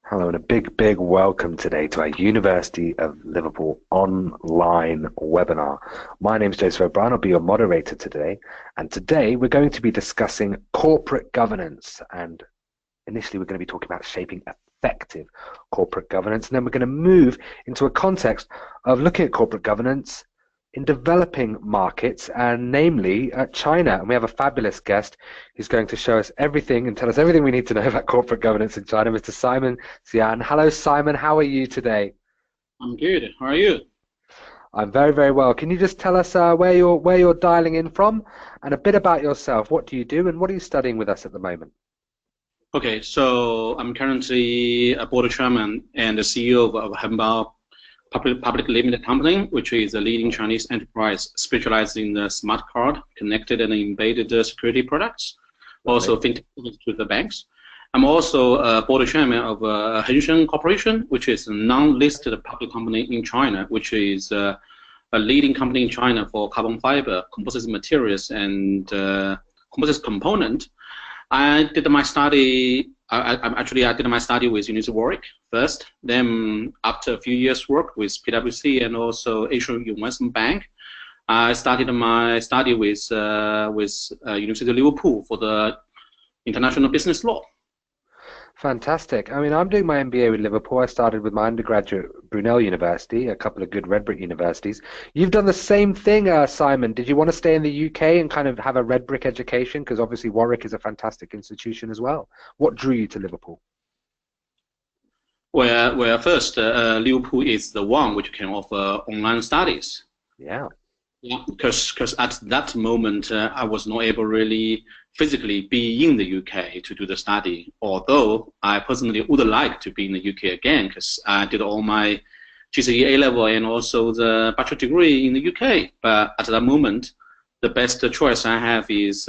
Hello, and a big, big welcome today to our University of Liverpool online webinar. My name is Joseph O'Brien. I'll be your moderator today. And today we're going to be discussing corporate governance. And initially, we're going to be talking about shaping effective corporate governance. And then we're going to move into a context of looking at corporate governance in developing markets, and namely China. And we have a fabulous guest who's going to show us everything and tell us everything we need to know about corporate governance in China, Mr. Simon Qian. Hello, Simon. How are you today? I'm good. How are you? I'm very, very well. Can you just tell us where you're dialing in from and a bit about yourself? What do you do and what are you studying with us at the moment? Okay, so I'm currently a board chairman and the CEO of Henbao Public Limited Company, which is a leading Chinese enterprise specialized in the smart card, connected and embedded security products, Lovely. also fintech to the banks. I'm also a board chairman of Hengsheng Corporation, which is a non-listed public company in China, which is a leading company in China for carbon fiber, composite materials, and composite component. I did my study. I did my study with University of Warwick first. Then, after a few years' work with PwC and also Asian Investment Bank, I started my study with University of Liverpool for the international business law. Fantastic. I mean, I'm doing my MBA with Liverpool. I started with my undergraduate at Brunel University, a couple of good red brick universities. You've done the same thing, Simon. Did you want to stay in the UK and kind of have a red brick education? Because obviously Warwick is a fantastic institution as well. What drew you to Liverpool? Where first, Liverpool is the one which can offer online studies. Yeah. Yeah, because at that moment I was not able really physically be in the UK to do the study. Although I personally would like to be in the UK again because I did all my GCE A level and also the bachelor degree in the UK. But at that moment, the best choice I have is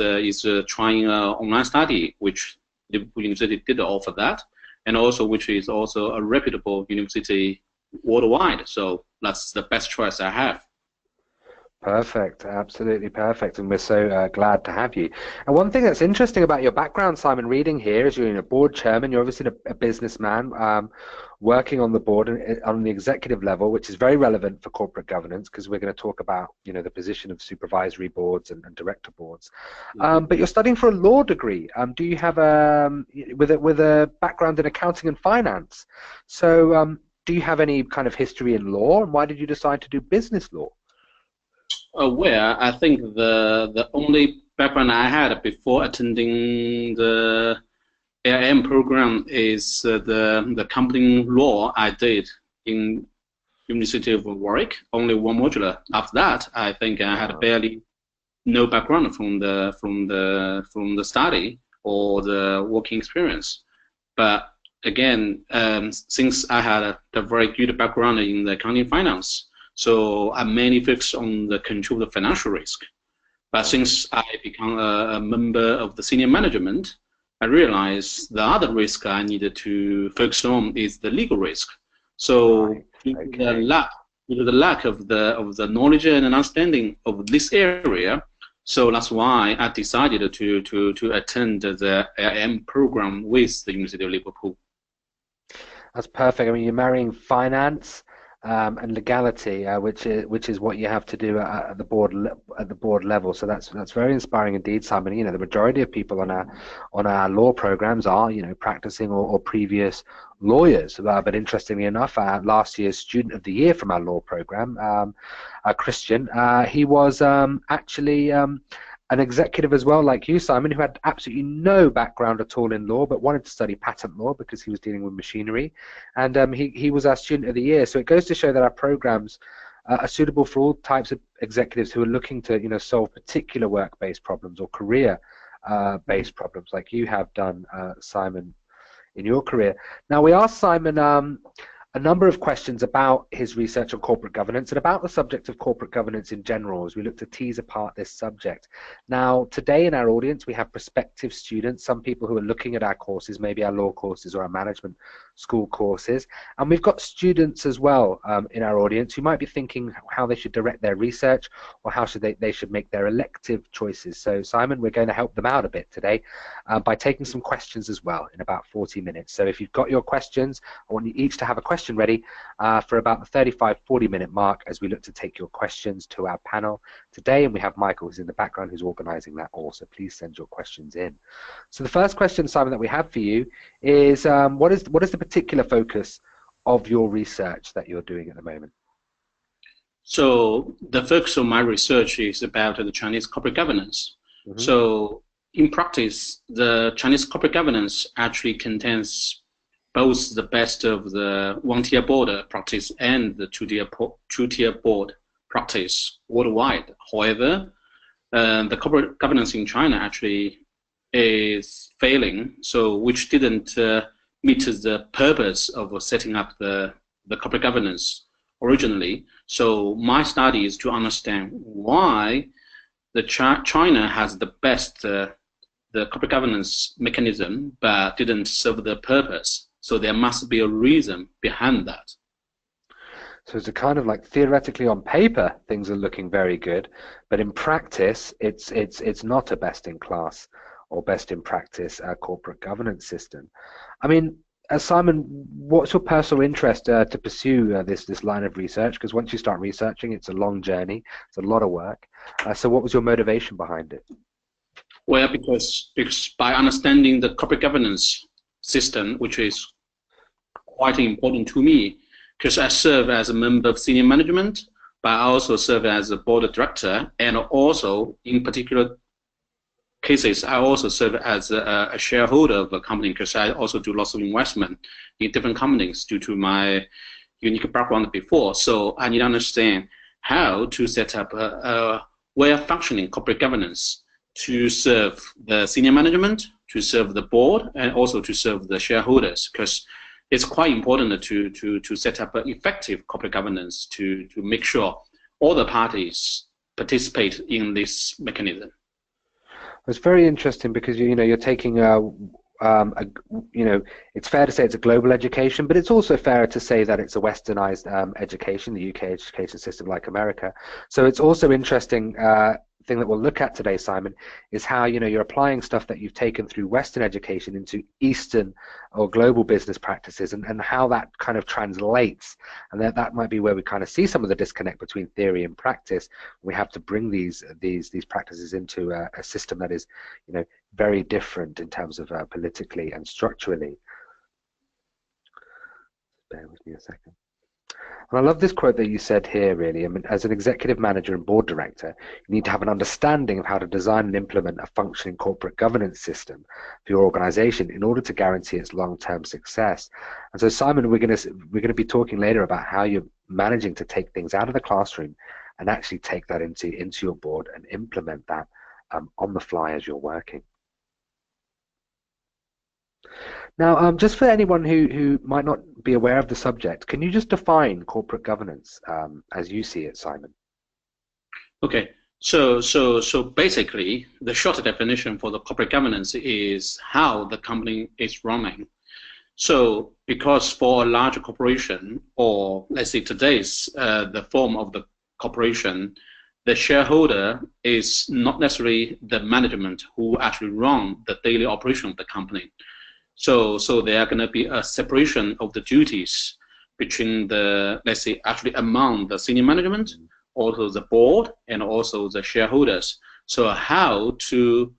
trying online study, which Liverpool University did offer that, and also which is also a reputable university worldwide. So that's the best choice I have. Perfect, absolutely perfect, and we're so glad to have you. And one thing that's interesting about your background, Simon, reading here is you're a board chairman. You're obviously a businessman working on the board and on the executive level, which is very relevant for corporate governance because we're going to talk about the position of supervisory boards and director boards. But you're studying for a law degree. Do you have with a background in accounting and finance? So do you have any kind of history in law, and why did you decide to do business law? Well, I think the only background I had before attending the AIM program is the company law I did in University of Warwick, only one module. After that, I think I had barely no background from the study or the working experience. But again, since I had a very good background in the accounting finance, so I mainly focus on the control of the financial risk. But since I become a member of the senior management, I realized the other risk I needed to focus on is the legal risk. So Right. due to the Okay. lack of the knowledge and understanding of this area, so that's why I decided to attend the AM program with the University of Liverpool. That's perfect. I mean, you're marrying finance and legality, which is what you have to do at the board level. So that's very inspiring indeed, Simon. The majority of people on our law programs are practicing or previous lawyers. But interestingly enough, last year's student of the year from our law program, Christian, he was actually an executive as well, like you, Simon, who had absolutely no background at all in law, but wanted to study patent law because he was dealing with machinery, and he was our student of the year. So it goes to show that our programs are suitable for all types of executives who are looking to solve particular work-based problems or career-based problems, like you have done, Simon, in your career. Now, we asked Simon a number of questions about his research on corporate governance and about the subject of corporate governance in general as we look to tease apart this subject. Now, today in our audience, we have prospective students, some people who are looking at our courses, maybe our law courses or our management school courses. And we've got students as well in our audience who might be thinking how they should direct their research or how they should make their elective choices. So Simon, we're going to help them out a bit today by taking some questions as well in about 40 minutes. So if you've got your questions, I want you each to have a question ready for about the 35-40 minute mark as we look to take your questions to our panel today. And we have Michael who's in the background who's organizing that also. Please send your questions in. So the first question, Simon, that we have for you is what is the particular focus of your research that you're doing at the moment? So the focus of my research is about the Chinese corporate governance. Mm-hmm. So in practice, the Chinese corporate governance actually contains both the best of the one-tier board practice and the two-tier board practice worldwide. However, the corporate governance in China actually is failing, so which didn't meet the purpose of setting up the corporate governance originally. So my study is to understand why the China has the best the corporate governance mechanism, but didn't serve the purpose. So there must be a reason behind that. So it's a kind of like theoretically on paper things are looking very good, but in practice it's not a best in class or best in practice corporate governance system. I mean, Simon, what's your personal interest to pursue this line of research? Because once you start researching, it's a long journey, it's a lot of work. So what was your motivation behind it? Well, because by understanding the corporate governance system, which is quite important to me, because I serve as a member of senior management, but I also serve as a board director, and also in particular cases, I also serve as a shareholder of a company because I also do lots of investment in different companies due to my unique background before. So I need to understand how to set up a well-functioning corporate governance to serve the senior management, to serve the board, and also to serve the shareholders, because it's quite important to set up an effective corporate governance to make sure all the parties participate in this mechanism. It's very interesting because you're taking it's fair to say it's a global education, but it's also fair to say that it's a westernized education, the UK education system like America. So it's also interesting thing that we'll look at today, Simon, is how you're applying stuff that you've taken through Western education into Eastern or global business practices, and how that kind of translates, and that might be where we kind of see some of the disconnect between theory and practice. We have to bring these practices into a system that is very different in terms of politically and structurally. Bear with me a second. And I love this quote that you said here, really. I mean, as an executive manager and board director, you need to have an understanding of how to design and implement a functioning corporate governance system for your organization in order to guarantee its long-term success. And so, Simon, we're going to be talking later about how you're managing to take things out of the classroom and actually take that into your board and implement that on the fly as you're working. Now, just for anyone who might not be aware of the subject, can you just define corporate governance as you see it, Simon? Okay, so basically, the short definition for the corporate governance is how the company is running. So, because for a large corporation, or let's say today's the form of the corporation, the shareholder is not necessarily the management who actually run the daily operation of the company. So there are going to be a separation of the duties between the, let's say, actually among the senior management, also the board, and also the shareholders. So how to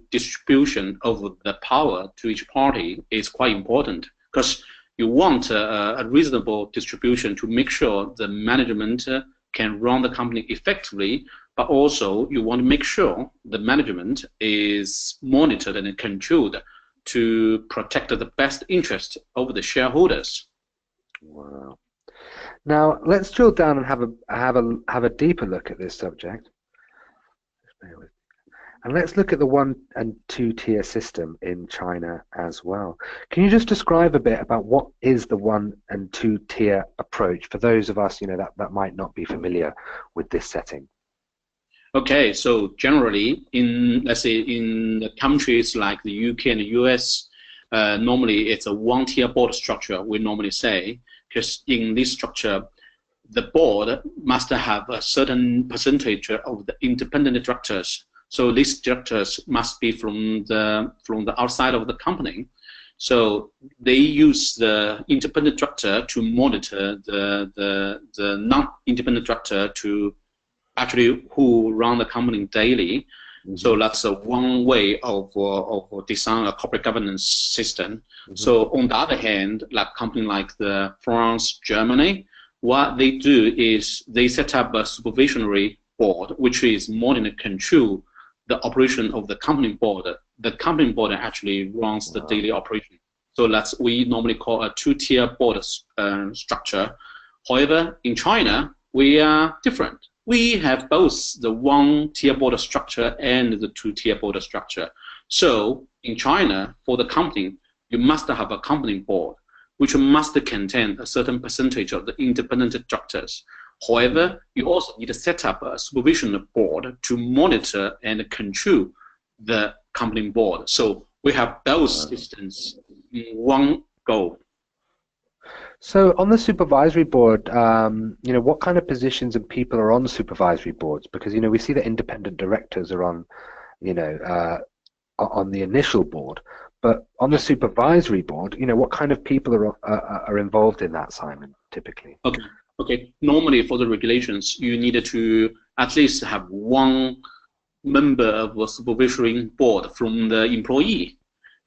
distribution of the power to each party is quite important, because you want a reasonable distribution to make sure the management can run the company effectively, but also you want to make sure the management is monitored and controlled to protect the best interest of the shareholders. Wow. Now let's drill down and have a deeper look at this subject. And let's look at the 1 and 2 tier system in China as well. Can you just describe a bit about what is the 1 and 2 tier approach for those of us that might not be familiar with this setting? Okay, so generally, let's say in the countries like the UK and the US, Normally it's a one-tier board structure, we normally say, because in this structure, the board must have a certain percentage of the independent directors. So these directors must be from the outside of the company. So they use the independent director to monitor the non-independent director to actually who run the company daily. So that's one way of design a corporate governance system. So on the other hand, like company like the France, Germany, what they do is they set up a supervisory board, which is monitor and control the operation of the company board. The company board actually runs the daily operation. So that's we normally call a two-tier board structure. However, in China, we are different. We have both the one-tier board structure and the two-tier board structure. So in China, for the company, you must have a company board, which must contain a certain percentage of the independent directors. However, you also need to set up a supervision board to monitor and control the company board. So we have both systems in one go. So on the supervisory board, what kind of positions and people are on the supervisory boards? Because, we see that independent directors are on, on the initial board, but on the supervisory board, what kind of people are involved in that, Simon, typically? Okay. Normally for the regulations, you need to at least have one member of the supervisory board from the employee.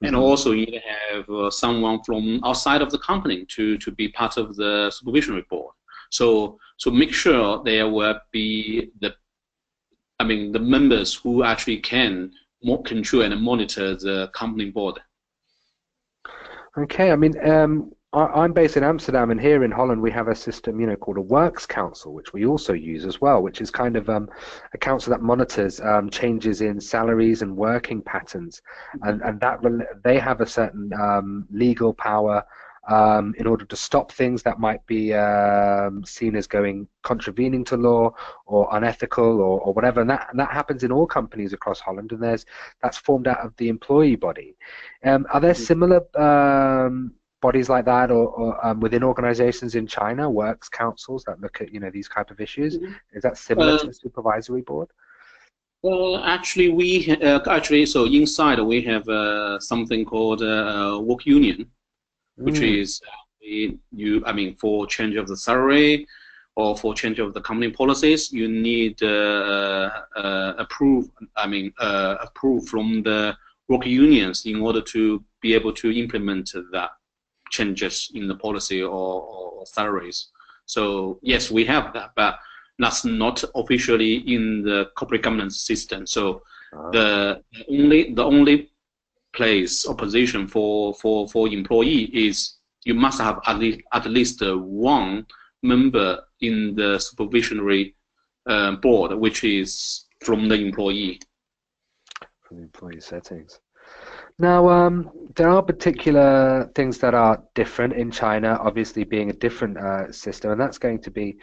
And also you need to have someone from outside of the company to be part of the supervisory board. So make sure there will be the members who actually can more control and monitor the company board. Okay, I'm based in Amsterdam, and here in Holland we have a system, called a works council, which we also use as well, which is kind of a council that monitors changes in salaries and working patterns, and that they have a certain legal power in order to stop things that might be seen as contravening to law or unethical or whatever, and that happens in all companies across Holland, and that's formed out of the employee body. Are there similar bodies like that, or within organizations in China, works councils that look at these type of issues? Is that similar to the supervisory board? Actually, so inside we have something called work union, which is for change of the salary or for change of the company policies, you need approve from the work unions in order to be able to implement that changes in the policy or salaries. So yes, we have that, but that's not officially in the corporate governance system. So the only place or position for employee is you must have at least one member in the supervisory board, which is from the employee. From the employee settings. Now, there are particular things that are different in China, obviously being a different system, and that's going to be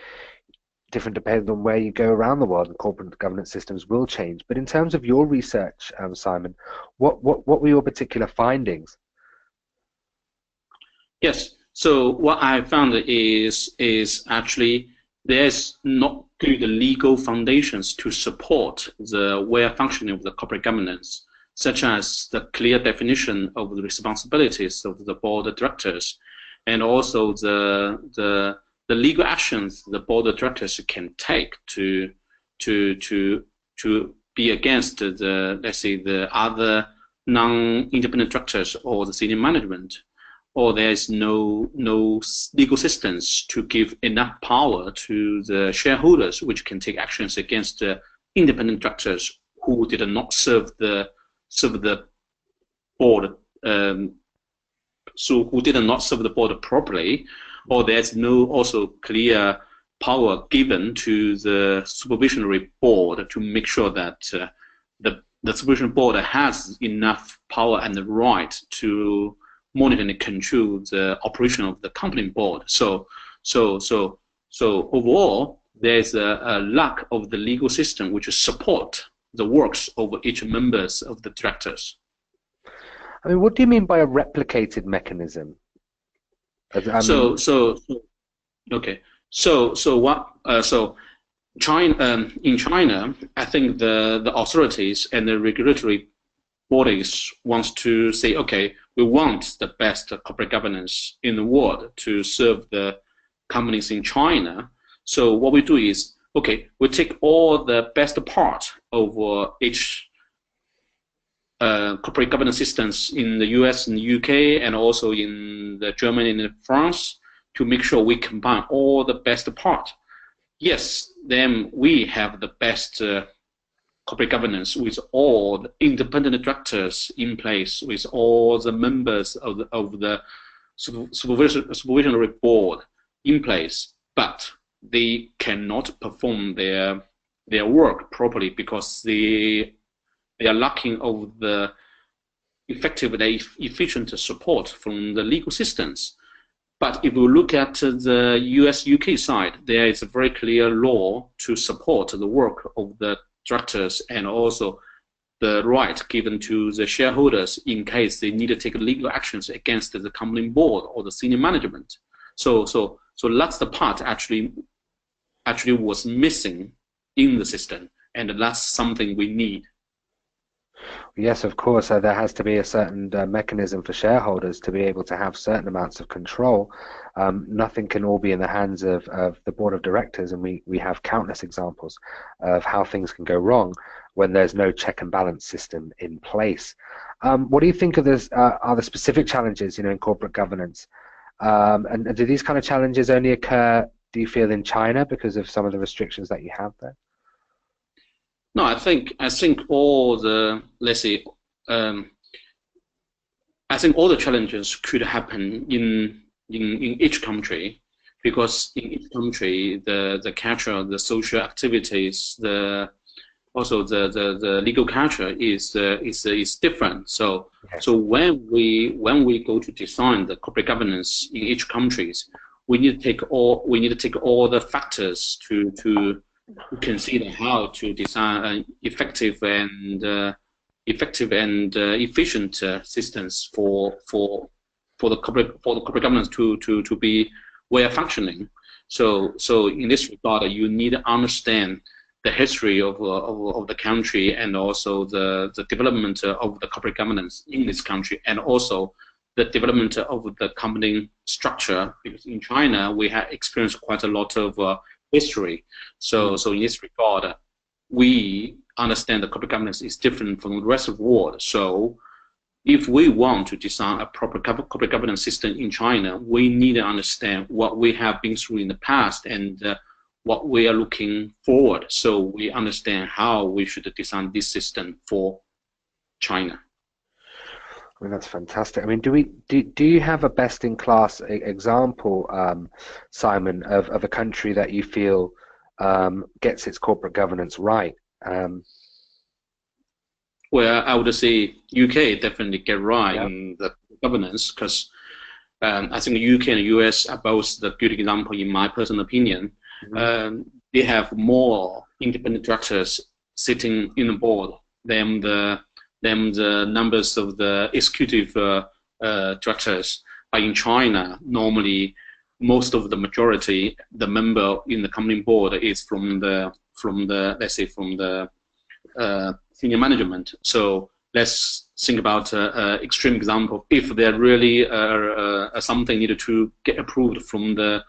different depending on where you go around the world, and corporate governance systems will change. But in terms of your research, Simon, what were your particular findings? Yes, so what I found is actually there's not good legal foundations to support the well functioning of the corporate governance, such as the clear definition of the responsibilities of the board of directors, and also the legal actions the board of directors can take to be against the, let's say, the other non-independent directors or the senior management, or there's no legal systems to give enough power to the shareholders, which can take actions against the independent directors who did not serve the board, so who did not serve the board properly, or there's no also clear power given to the supervisory board to make sure that the supervision board has enough power and the right to monitor and control the operation of the company board. So overall, there's a lack of the legal system which support the works of each members of the directors. I mean, what do you mean by a replicated mechanism? I So, mean, so, okay. So China, in China, I think the authorities and the regulatory bodies wants to say, okay, we want the best corporate governance in the world to serve the companies in China. So what we do is, okay, we take all the best part of each corporate governance systems in the US and the UK and also in the Germany and France to make sure we combine all the best part. Yes, then we have the best corporate governance with all the independent directors in place, with all the members of the supervisory board in place, but they cannot perform their work properly because they are lacking of the effective and efficient support from the legal systems. But if we look at the US-UK side, there is a very clear law to support the work of the directors and also the right given to the shareholders in case they need to take legal actions against the company board or the senior management. So that's the part actually was missing in the system, and that's something we need. yes, of course, there has to be a certain mechanism for shareholders to be able to have certain amounts of control. Nothing can all be in the hands of the board of directors, and we have countless examples of how things can go wrong when there's no check and balance system in place. What do you think of this? Are the specific challenges, in corporate governance? And do these kind of challenges only occur, do you feel, in China because of some of the restrictions that you have there? No, I think all the let's say um, I think all the challenges could happen in each country because in each country the culture, the social activities, the also the legal culture is different. So Yes. when we go to design the corporate governance in each countries, we need to take all the factors to consider how to design an effective and efficient systems for the corporate governance to be well functioning. So in this regard, you need to understand the history of the country and also the development of the corporate governance in this country and also the development of the company structure because in China we have experienced quite a lot of history. So in this regard, we understand the corporate governance is different from the rest of the world. So if we want to design a proper corporate governance system in China, we need to understand what we have been through in the past and what we are looking forward. So we understand how we should design this system for China. I mean, that's fantastic. I mean, do you have a best in class example, Simon, of a country that you feel gets its corporate governance right? Um, Well, I would say UK definitely get right yeah. in the governance because I think the UK and the US are both the good example in my personal opinion. Mhm. They have more independent directors sitting in the board than the numbers of the executive directors. But in China, normally most of the majority, the member in the company board is from the let's say from the senior management. So let's think about extreme example. If there really something needed to get approved from the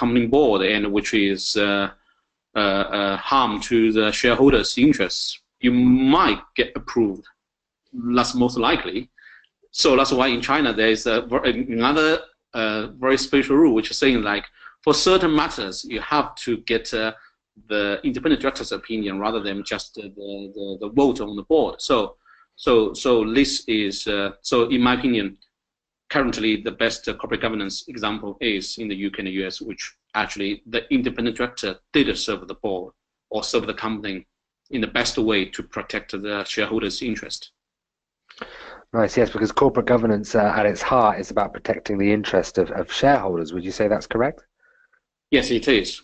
company board and which is harm to the shareholders' interests, you might get approved. That's most likely. So that's why in China there is another very special rule which is saying like for certain matters you have to get the independent director's opinion rather than just the vote on the board. So this is so in my opinion, currently the best corporate governance example is in the UK and the US, which actually the independent director did serve the board or serve the company in the best way to protect the shareholders' interest. Nice, yes, because corporate governance at its heart is about protecting the interest of shareholders. Would you say that's correct? Yes, it is.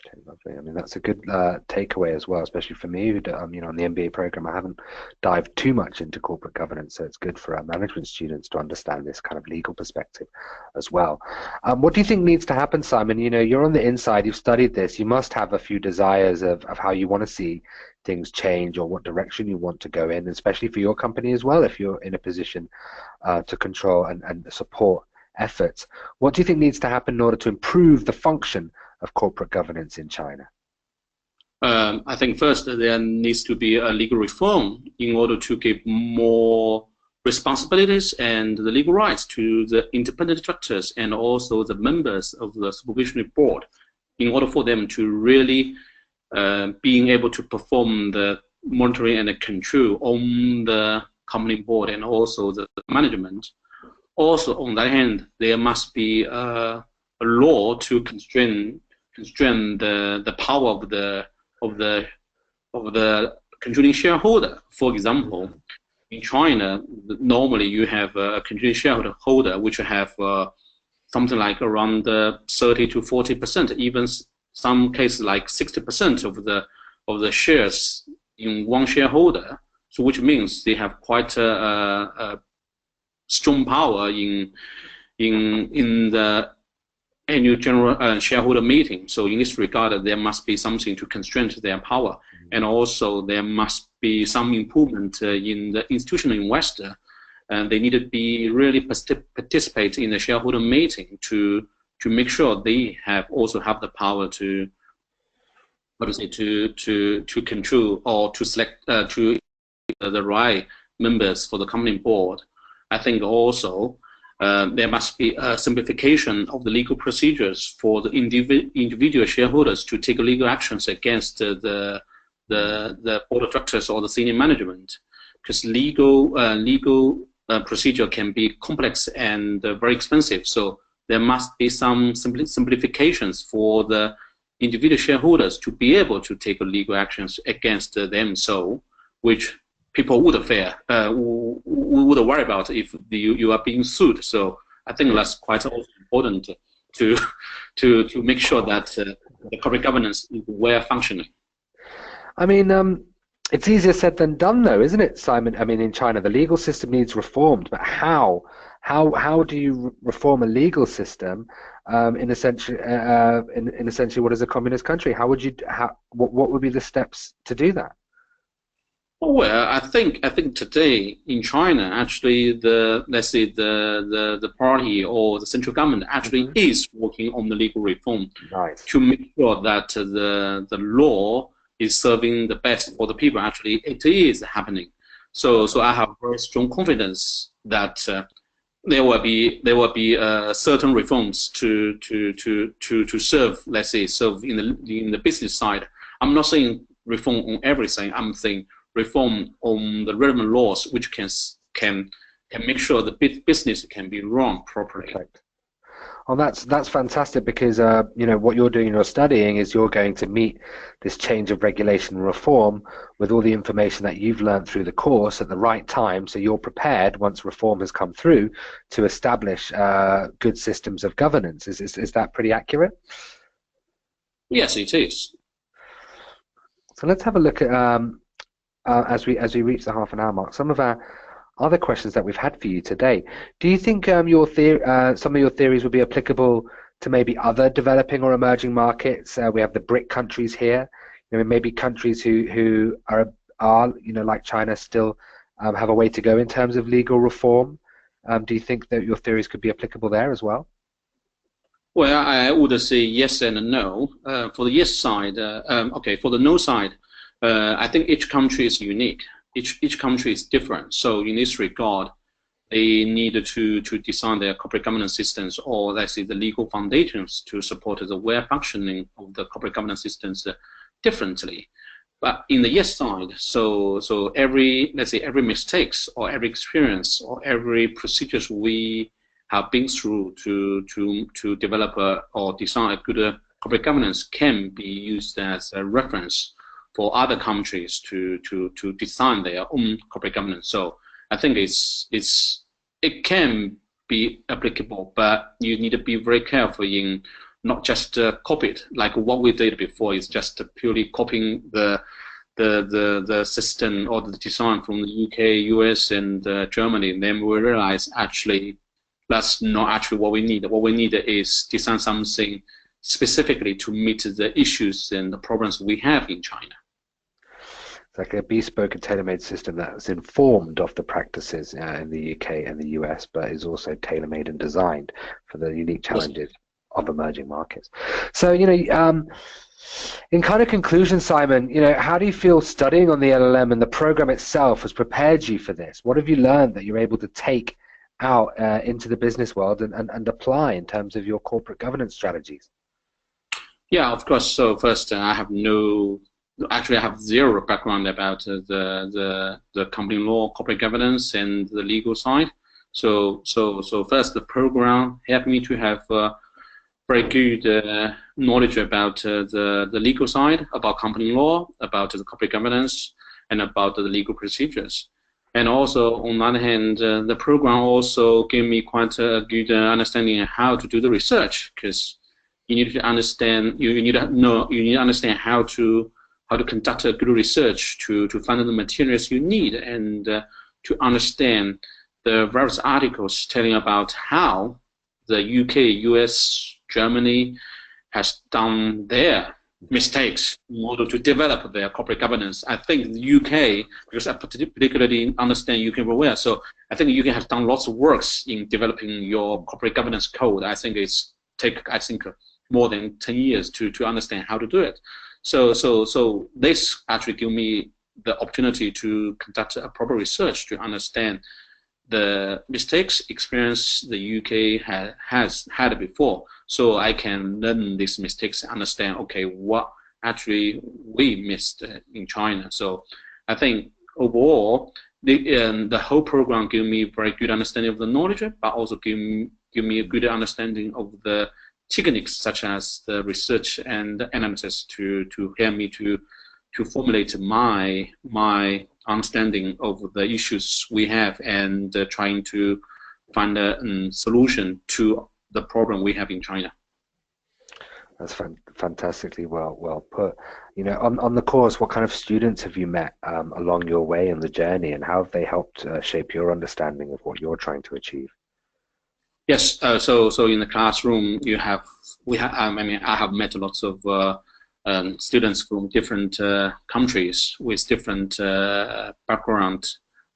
Okay, lovely. I mean, that's a good takeaway as well, especially for me, on the MBA program, I haven't dived too much into corporate governance, so it's good for our management students to understand this kind of legal perspective as well. What do you think needs to happen, Simon? You're on the inside, you've studied this, you must have a few desires of how you want to see things change or what direction you want to go in, especially for your company as well, if you're in a position to control and support efforts. What do you think needs to happen in order to improve the function of corporate governance in China? I think first there needs to be a legal reform in order to give more responsibilities and the legal rights to the independent directors and also the members of the supervisory board in order for them to really being able to perform the monitoring and the control on the company board and also the management. Also, on the other hand, there must be a law to constrain the power of the controlling shareholder. For example, in China, normally you have a controlling shareholder which have something like around 30 to 40%, even some cases like 60% of the shares in one shareholder. So which means they have quite a strong power in the annual general shareholder meeting. So in this regard, there must be something to constrain their power, and also there must be some improvement in the institutional investor, and they need to be really participate in the shareholder meeting to make sure they also have the power to to control or to select to the right members for the company board. I think also there must be a simplification of the legal procedures for the individual shareholders to take legal actions against the board of directors or the senior management, because legal procedure can be complex and very expensive. So there must be some simplifications for the individual shareholders to be able to take legal actions against them, so which people would fear, would worry about if you are being sued. So I think that's quite also important to make sure that the corporate governance is well functioning. I mean, it's easier said than done, though, isn't it, Simon? I mean, in China, the legal system needs reformed, but how? How do you reform a legal system in essentially what is a communist country? How would you? What would be the steps to do that? Well, I think today in China, actually, let's say the party or the central government actually is working on the legal reform. Nice. To make sure that the law is serving the best for the people. Actually, it is happening. So I have very strong confidence that there will be certain reforms to serve, let's say, serve in the business side. I'm not saying reform on everything. I'm saying reform on the relevant laws, which can make sure the business can be run properly. Perfect. Well, that's fantastic, because what you're doing in your studying is you're going to meet this change of regulation and reform with all the information that you've learned through the course at the right time, so you're prepared once reform has come through to establish good systems of governance. Is that pretty accurate? Yes, it is. So let's have a look at as we reach the half an hour mark, some of our other questions that we've had for you today. Do you think some of your theories would be applicable to maybe other developing or emerging markets? We have the BRIC countries here. Maybe countries who are like China still have a way to go in terms of legal reform. Do you think that your theories could be applicable there as well? Well, I would say yes and no. For the yes side, okay, for the no side, I think each country is unique. Each country is different. So in this regard, they need to design their corporate governance systems, or let's say the legal foundations to support the well functioning of the corporate governance systems differently. But in the yes side, so every mistakes or every experience or every procedures we have been through to develop or design a good corporate governance can be used as a reference for other countries to design their own corporate governance. So I think it can be applicable, but you need to be very careful in not just copied like what we did before. Is just purely copying the system or the design from the UK, US, and Germany. And then we realize actually that's not actually what we need. What we need is design something specifically to meet the issues and the problems we have in China. It's like a bespoke and tailor-made system that's informed of the practices in the UK and the US, but is also tailor-made and designed for the unique challenges of emerging markets. So, in kind of conclusion, Simon, how do you feel studying on the LLM and the program itself has prepared you for this? What have you learned that you're able to take out into the business world and apply in terms of your corporate governance strategies? Yeah, of course. So first, I have zero background about the company law, corporate governance, and the legal side. So first, the program helped me to have very good knowledge about the legal side, about company law, about the corporate governance, and about the legal procedures. And also, on the other hand, the program also gave me quite a good understanding of how to do the research, because you need to understand, you need to understand how to conduct a good research to find the materials you need, and to understand the various articles telling about how the UK, US, Germany has done their mistakes in order to develop their corporate governance. I think the UK, because I particularly understand UK very well, so I think the UK has done lots of works in developing your corporate governance code. I think it's more than 10 years to understand how to do it. So this actually gave me the opportunity to conduct a proper research to understand the mistakes experience the UK has had before, so I can learn these mistakes and understand, okay, what actually we missed in China. So I think overall, the whole program gave me very good understanding of the knowledge, but also give me a good understanding of the techniques such as the research and analysis to help me to formulate my understanding of the issues we have, and trying to find a solution to the problem we have in China. That's fantastically well put. On the course, what kind of students have you met along your way in the journey, and how have they helped shape your understanding of what you're trying to achieve? Yes, so in the classroom, I have met lots of students from different countries with different background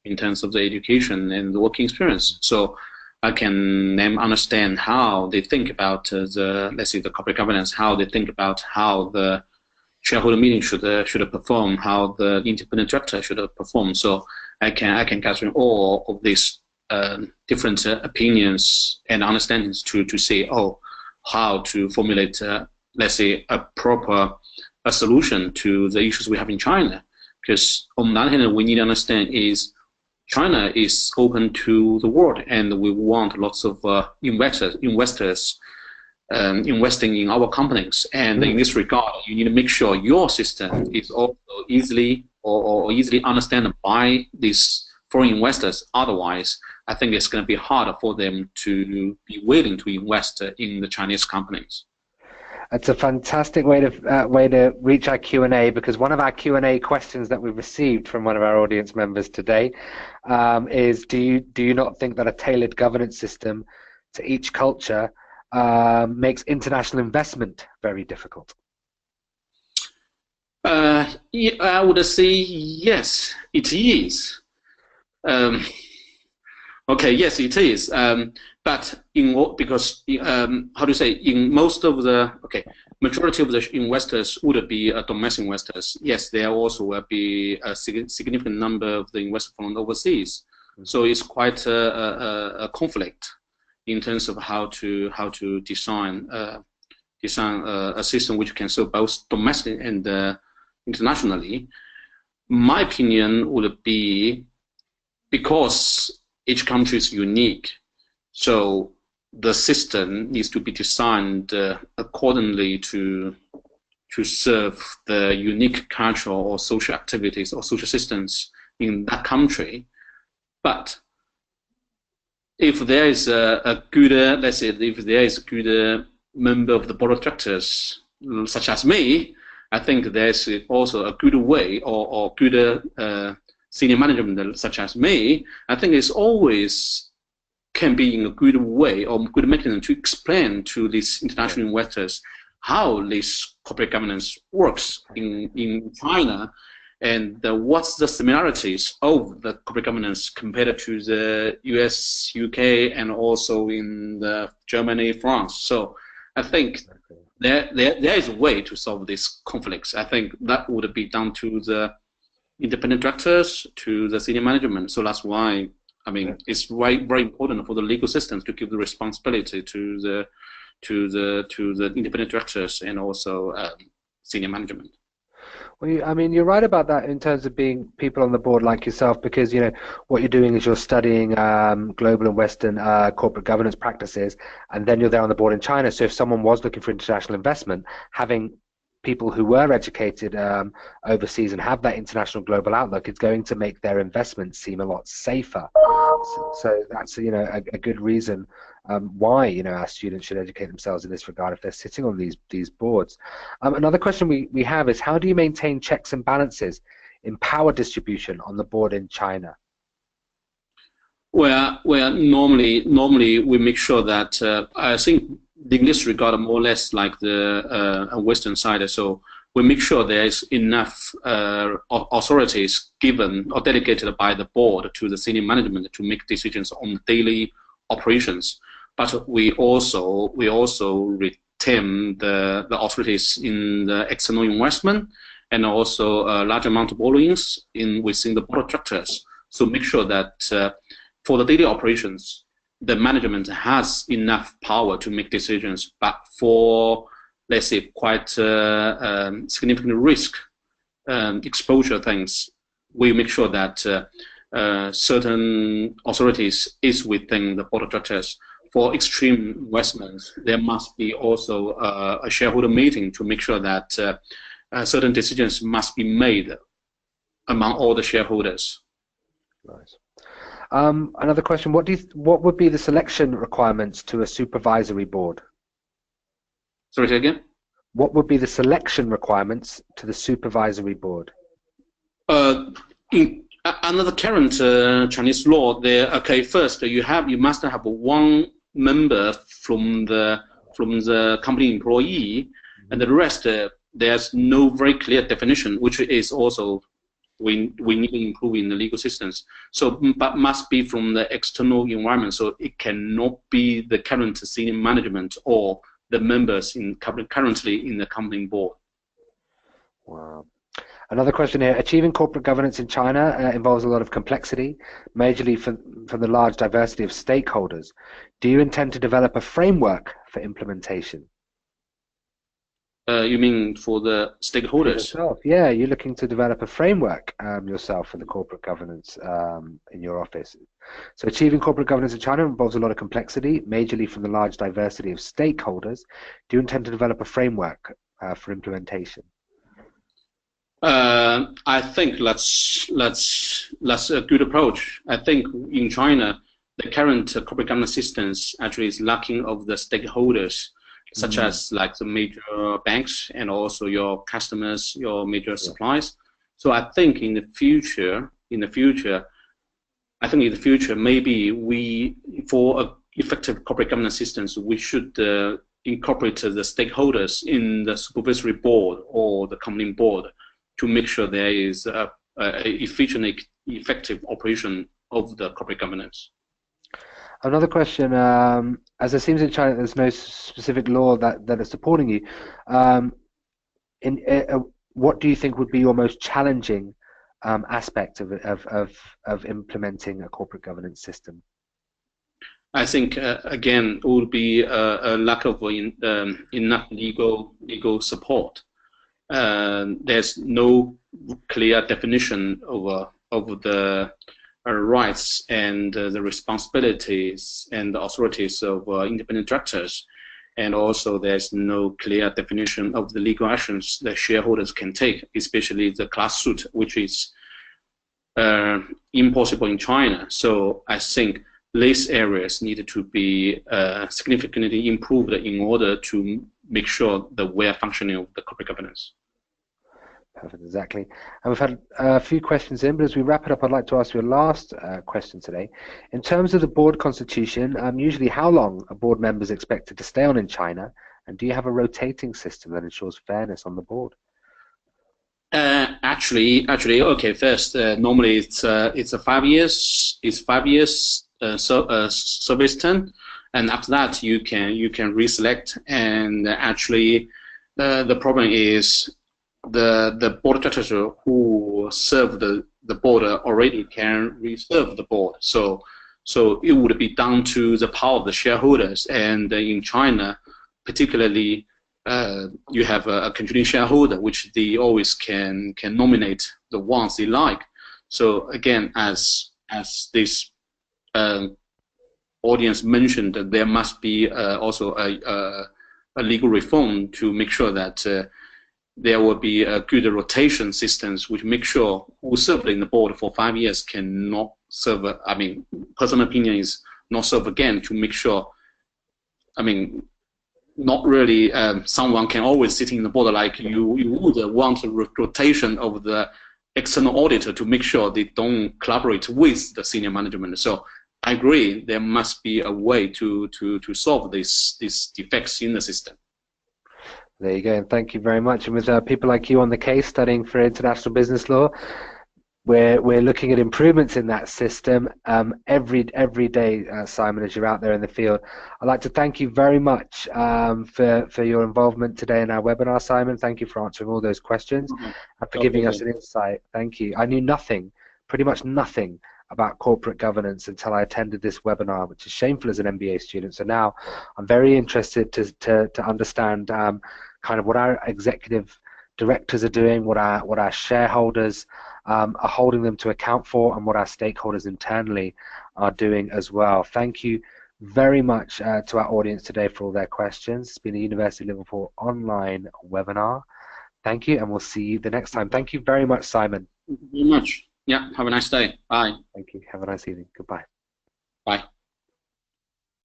in terms of the education and the working experience. So I can then understand how they think about let's say the corporate governance, how they think about how the shareholder meeting should perform, how the independent director should perform. So I can capture all of these different opinions and understandings to say, how to formulate, let's say, a proper solution to the issues we have in China. Because on the other hand, we need to understand is China is open to the world, and we want lots of investors investing in our companies. And in this regard, you need to make sure your system is also easily understood by these foreign investors. Otherwise, I think it's going to be harder for them to be willing to invest in the Chinese companies. It's a fantastic way to reach our Q&A, because one of our Q&A questions that we received from one of our audience members today is, do you not think that a tailored governance system to each culture makes international investment very difficult? Yeah, I would say yes, it is. Okay, yes, it is. But because how to say, in most of the majority of the investors would be domestic investors. Yes, there also will be a significant number of the investors from overseas. So it's quite a conflict in terms of how to design a system which can serve both domestic and internationally. My opinion would be, because each country is unique, so the system needs to be designed accordingly to serve the unique cultural or social activities or social systems in that country. But if there is a good, let's say, if there is good member of the board of directors, such as me, I think there's also a good way or good senior management such as me. I think it's always can be in a good way or good mechanism to explain to these international investors how this corporate governance works in China, and what's the similarities of the corporate governance compared to the US, UK, and also in Germany, France. So I think there is a way to solve these conflicts. I think that would be down to the independent directors, to the senior management. So that's why, I mean, it's very, very important for the legal systems to give the responsibility to the independent directors and also senior management. Well, I mean, you're right about that in terms of being people on the board like yourself, because what you're doing is you're studying global and Western corporate governance practices, and then you're there on the board in China. So if someone was looking for international investment, having people who were educated overseas and have that international global outlook, it's going to make their investments seem a lot safer. So that's a good reason why our students should educate themselves in this regard if they're sitting on these boards. Another question we have is, how do you maintain checks and balances in power distribution on the board in China? Well, normally we make sure that I think the English regard more or less like the Western side. So we make sure there is enough authorities given or delegated by the board to the senior management to make decisions on daily operations. But we also retain the authorities in the external investment and also a large amount of borrowings within the board of directors. So make sure that for the daily operations, the management has enough power to make decisions, but for, let's say, quite significant risk exposure things, we make sure that certain authorities is within the board of directors. For extreme investments, there must be also a shareholder meeting to make sure that certain decisions must be made among all the shareholders. Nice. Another question: what would be the selection requirements to a supervisory board? Sorry, say again? What would be the selection requirements to the supervisory board? In another current Chinese law, first you must have one member from the company employee, and the rest there's no very clear definition, which is also we need to improve in the legal systems. So, but must be from the external environment. So it cannot be the current senior management or the members currently in the company board. Wow. Another question here: achieving corporate governance in China involves a lot of complexity, majorly from the large diversity of stakeholders. Do you intend to develop a framework for implementation? You mean for the stakeholders? Yourself, yeah, you're looking to develop a framework yourself for the corporate governance in your office. So achieving corporate governance in China involves a lot of complexity, majorly from the large diversity of stakeholders. Do you intend to develop a framework for implementation? I think that's a good approach. I think in China, the current corporate governance systems actually is lacking of the stakeholders, such as like the major banks and also your customers, your major suppliers. So I think in the future, maybe for effective corporate governance systems, we should incorporate the stakeholders in the supervisory board or the company board to make sure there is a efficient, effective operation of the corporate governance. Another question, as it seems in China there's no specific law that is supporting you, what do you think would be your most challenging aspect of implementing a corporate governance system? I think, again, it would be a lack of enough legal support. There's no clear definition of the rights and the responsibilities and the authorities of independent directors, and also there's no clear definition of the legal actions that shareholders can take, especially the class suit, which is impossible in China. So I think these areas need to be significantly improved in order to make sure the well functioning of the corporate governance. Perfect, exactly. And we've had a few questions in, but as we wrap it up, I'd like to ask you a last question today. In terms of the board constitution, usually how long are board members expected to stay on in China? And do you have a rotating system that ensures fairness on the board? Actually, okay. First, normally it's a 5 years. It's 5 years service term, and after that you can reselect. And actually, the problem is the board of directors who serve the board already can reserve the board. So it would be down to the power of the shareholders. And in China, particularly, you have a controlling shareholder, which they always can nominate the ones they like. So again, as this audience mentioned, there must be also a legal reform to make sure that there will be a good rotation systems, which make sure who served in the board for 5 years cannot serve. I mean, personal opinion is not serve again, to make sure. I mean, not really someone can always sit in the board, like you would want a rotation of the external auditor to make sure they don't collaborate with the senior management. So I agree, there must be a way to solve these defects in the system. There you go, and thank you very much. And with people like you on the case studying for international business law, we're looking at improvements in that system every day, Simon, as you're out there in the field. I'd like to thank you very much for your involvement today in our webinar, Simon. Thank you for answering all those questions and for giving us an insight. Thank you. I knew nothing, pretty much nothing, about corporate governance until I attended this webinar, which is shameful as an MBA student. So now I'm very interested to understand kind of what our executive directors are doing, what our shareholders are holding them to account for, and what our stakeholders internally are doing as well. Thank you very much to our audience today for all their questions. It's been a University of Liverpool online webinar. Thank you, and we'll see you the next time. Thank you very much, Simon. Thank you very much. Yeah, have a nice day. Bye. Thank you. Have a nice evening. Goodbye.